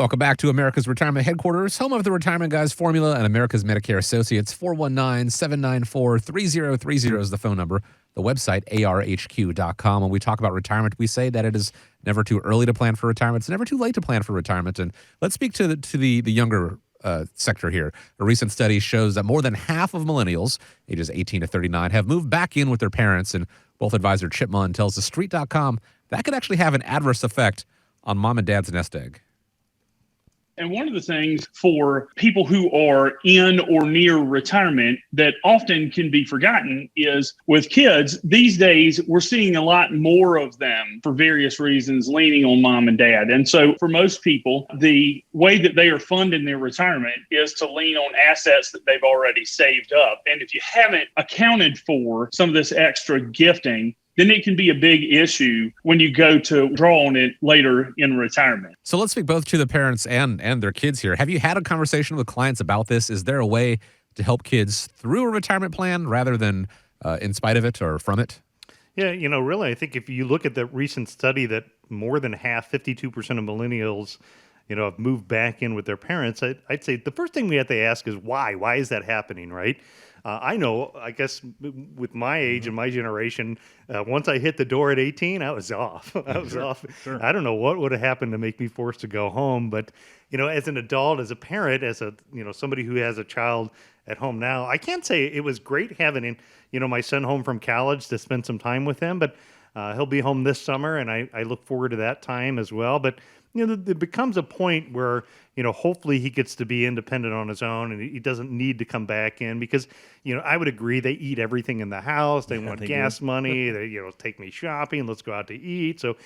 Welcome back to America's Retirement Headquarters, home of the Retirement Guys formula and America's Medicare Associates. 419-794-3030 is the phone number. The website, arhq.com. When we talk about retirement, we say that it is never too early to plan for retirement. It's never too late to plan for retirement. And let's speak to the younger sector here. A recent study shows that more than half of millennials, ages 18 to 39, have moved back in with their parents. And wealth advisor Chip Munn tells TheStreet.com that could actually have an adverse effect on mom and dad's nest egg. And one of the things for people who are in or near retirement that often can be forgotten is with kids, these days, we're seeing a lot more of them for various reasons leaning on mom and dad. And so for most people, the way that they are funding their retirement is to lean on assets that they've already saved up. And if you haven't accounted for some of this extra gifting, then it can be a big issue when you go to draw on it later in retirement. So let's speak both to the parents and their kids here. Have you had a conversation with clients about this? Is there a way to help kids through a retirement plan rather than in spite of it or from it? Yeah, really, I think if you look at the recent study that more than half, 52% of millennials, have moved back in with their parents, I'd say the first thing we have to ask is why? Why is that happening, right? I know, I guess with my age and my generation, once I hit the door at 18, I was off. I was off. Sure. I don't know what would have happened to make me forced to go home. But, as an adult, as a parent, as a, somebody who has a child at home now, I can't say it was great having, my son home from college to spend some time with him. But he'll be home this summer, and I look forward to that time as well. But, there becomes a point where, hopefully he gets to be independent on his own and he doesn't need to come back in because, I would agree they eat everything in the house. They want gas money. They, take me shopping. Let's go out to eat. So,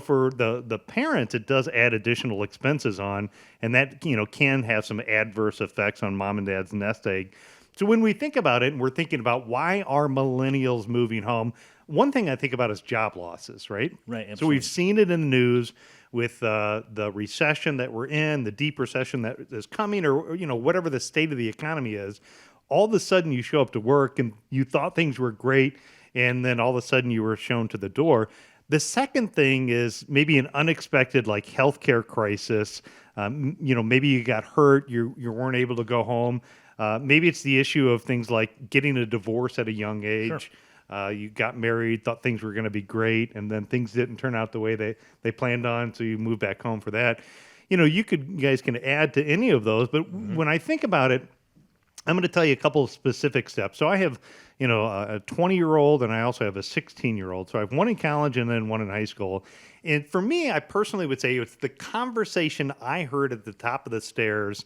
for the parents, it does add additional expenses on, and that, can have some adverse effects on mom and dad's nest egg. So when we think about it and we're thinking about why are millennials moving home, one thing I think about is job losses, right? Right. Absolutely. So we've seen it in the news with the recession that we're in, the deep recession that is coming, or whatever the state of the economy is. All of a sudden, you show up to work and you thought things were great, and then all of a sudden you were shown to the door. The second thing is maybe an unexpected like healthcare crisis. Maybe you got hurt, you weren't able to go home. Maybe it's the issue of things like getting a divorce at a young age. Sure. You got married, thought things were going to be great, and then things didn't turn out the way they planned on, so you moved back home for that. You guys can add to any of those, but when I think about it, I'm going to tell you a couple of specific steps. So I have, a 20-year-old, and I also have a 16-year-old. So I have one in college and then one in high school. And for me, I personally would say it's the conversation I heard at the top of the stairs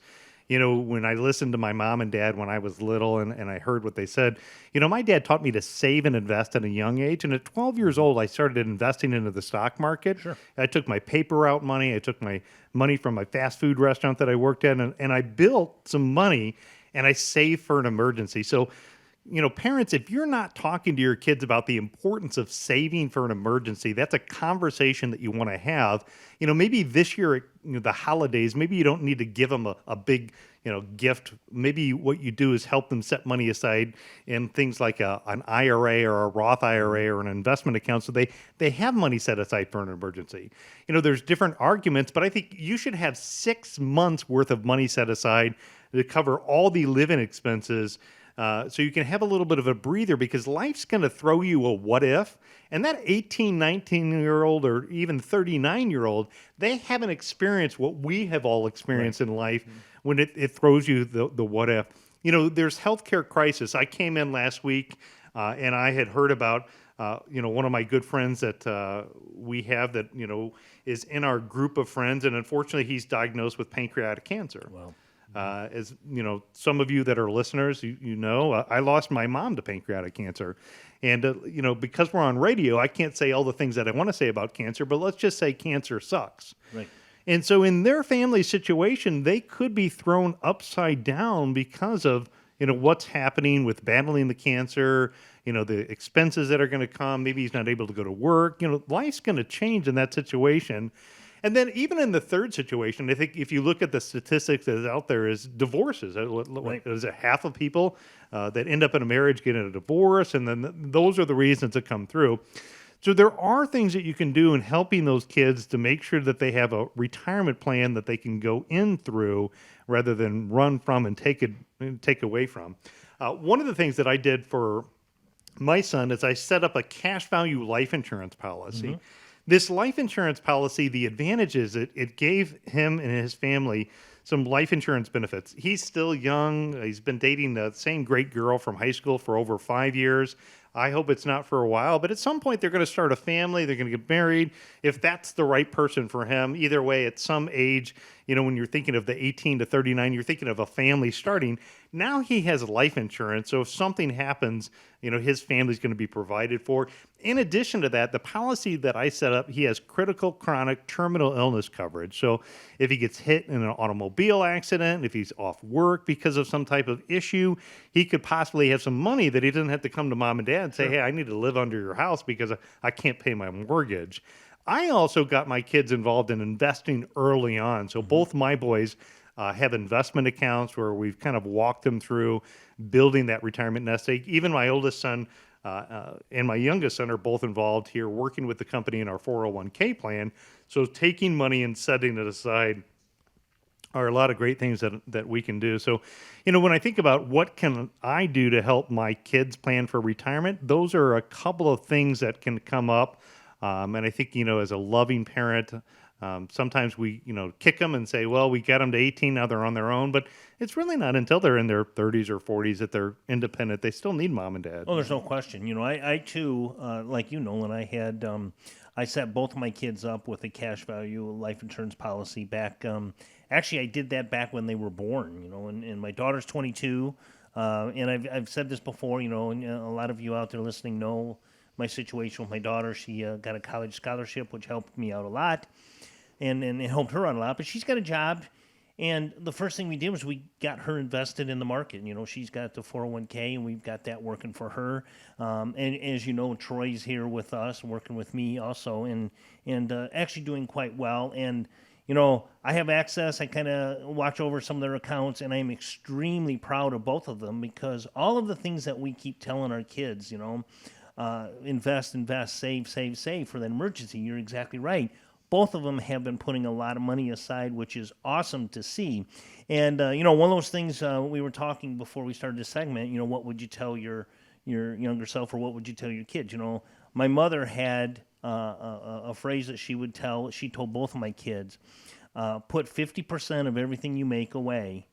when I listened to my mom and dad when I was little and I heard what they said. My dad taught me to save and invest at a young age. And at 12 years old, I started investing into the stock market. Sure. I took my paper route money. I took my money from my fast food restaurant that I worked at, and I built some money, and I saved for an emergency. So, parents, if you're not talking to your kids about the importance of saving for an emergency, that's a conversation that you want to have. Maybe this year, the holidays, maybe you don't need to give them a big, gift. Maybe what you do is help them set money aside in things like an IRA or a Roth IRA or an investment account, so they have money set aside for an emergency. There's different arguments, but I think you should have 6 months worth of money set aside to cover all the living expenses. So you can have a little bit of a breather because life's going to throw you a what if. And that 18, 19-year-old or even 39-year-old, they haven't experienced what we have all experienced in life when it throws you the what if. There's healthcare crisis. I came in last week and I had heard about one of my good friends that we have that, is in our group of friends. And unfortunately, he's diagnosed with pancreatic cancer. Wow. As some of you that are listeners, I lost my mom to pancreatic cancer. And, because we're on radio, I can't say all the things that I want to say about cancer, but let's just say cancer sucks. Right. And so in their family situation, they could be thrown upside down because of, what's happening with battling the cancer, the expenses that are going to come. Maybe he's not able to go to work. Life's going to change in that situation. And then even in the third situation, I think if you look at the statistics that is out there is divorces. Right. Is it half of people that end up in a marriage getting a divorce? And then those are the reasons that come through. So there are things that you can do in helping those kids to make sure that they have a retirement plan that they can go in through rather than run from and take away from. One of the things that I did for my son is I set up a cash value life insurance policy. This life insurance policy, the advantage is it gave him and his family some life insurance benefits. He's still young. He's been dating the same great girl from high school for over 5 years. I hope it's not for a while, but at some point they're going to start a family. They're going to get married. If that's the right person for him, either way, at some age, when you're thinking of the 18 to 39, you're thinking of a family starting. Now he has life insurance. So if something happens, his family's going to be provided for. In addition to that, the policy that I set up, he has critical, chronic, terminal illness coverage. So if he gets hit in an automobile accident, if he's off work because of some type of issue, he could possibly have some money that he doesn't have to come to mom and dad and say, hey, I need to live under your house because I can't pay my mortgage. I also got my kids involved in investing early on. So both my boys have investment accounts where we've kind of walked them through building that retirement nest egg. Even my oldest son and my youngest son are both involved here working with the company in our 401k plan. So taking money and setting it aside are a lot of great things that we can do. So, when I think about what can I do to help my kids plan for retirement, those are a couple of things that can come up. And I think, as a loving parent, sometimes we, kick them and say, well, we got them to 18, now they're on their own. But it's really not until they're in their 30s or 40s that they're independent. They still need mom and dad. Oh, there's no question. I too, like Nolan, I set both of my kids up with a cash value life insurance policy back. Actually, I did that back when they were born, and my daughter's 22. And I've said this before, and a lot of you out there listening know my situation with my daughter. She got a college scholarship, which helped me out a lot, and it helped her out a lot. But she's got a job, and the first thing we did was we got her invested in the market. She's got the 401k, and we've got that working for her. And as you know, Troy's here with us, working with me also, and actually doing quite well. And I have access. I kind of watch over some of their accounts, and I'm extremely proud of both of them because all of the things that we keep telling our kids, invest, save for that emergency. You're exactly right. Both of them have been putting a lot of money aside, which is awesome to see. And, one of those things we were talking before we started this segment, what would you tell your younger self or what would you tell your kids? My mother had a phrase that she told both of my kids, put 50% of everything you make away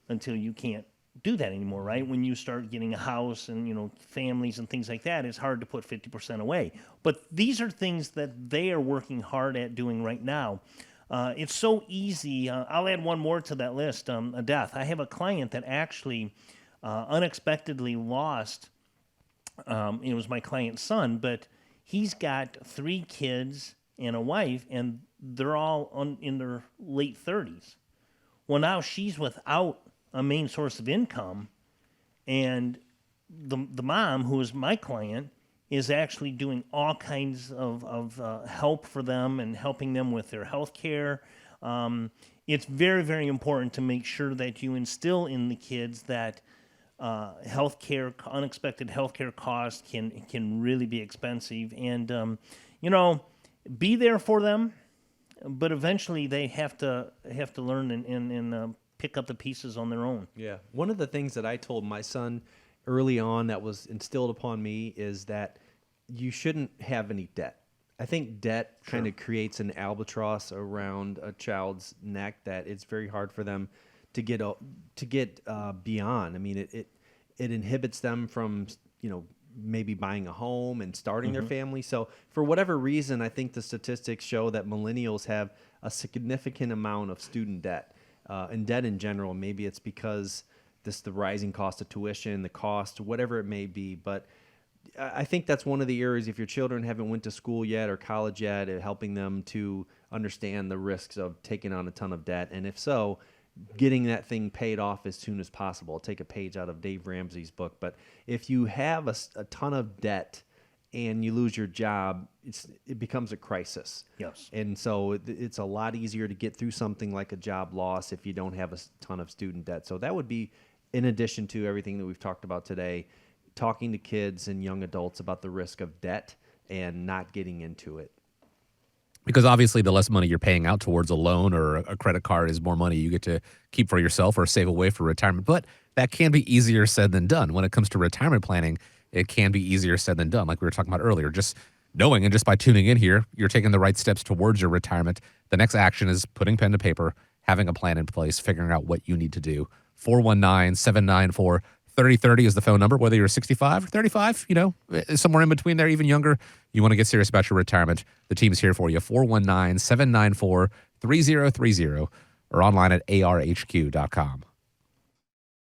until you can't do that anymore, right? When you start getting a house and, families and things like that, it's hard to put 50% away. But these are things that they are working hard at doing right now. It's so easy. I'll add one more to that list, a death. I have a client that actually unexpectedly lost, it was my client's son, but he's got 3 kids and a wife, and they're all in their late 30s. Well, now she's without a main source of income, and the mom, who is my client, is actually doing all kinds of help for them and helping them with their health care. It's very, very important to make sure that you instill in the kids that healthcare, unexpected healthcare costs can really be expensive, and be there for them. But eventually, they have to learn and pick up the pieces on their own. Yeah. One of the things that I told my son early on that was instilled upon me is that you shouldn't have any debt. I think debt kind of creates an albatross around a child's neck that it's very hard for them to get beyond. I mean, it inhibits them from, maybe buying a home and starting their family. So for whatever reason, I think the statistics show that millennials have a significant amount of student debt. And debt in general. Maybe it's because the rising cost of tuition, the cost, whatever it may be. But I think that's one of the areas, if your children haven't went to school yet or college yet, helping them to understand the risks of taking on a ton of debt. And if so, getting that thing paid off as soon as possible. I'll take a page out of Dave Ramsey's book. But if you have a ton of debt and you lose your job, it becomes a crisis. Yes. And so it's a lot easier to get through something like a job loss if you don't have a ton of student debt. So that would be, in addition to everything that we've talked about today, talking to kids and young adults about the risk of debt and not getting into it. Because obviously, the less money you're paying out towards a loan or a credit card is more money you get to keep for yourself or save away for retirement. But that can be easier said than done. When it comes to retirement planning, it can be easier said than done. Like we were talking about earlier, just knowing and just by tuning in here, you're taking the right steps towards your retirement. The next action is putting pen to paper, having a plan in place, figuring out what you need to do. 419-794-3030 is the phone number. Whether you're 65 or 35, somewhere in between there, even younger, you want to get serious about your retirement, the team's here for you. 419-794-3030 or online at arhq.com.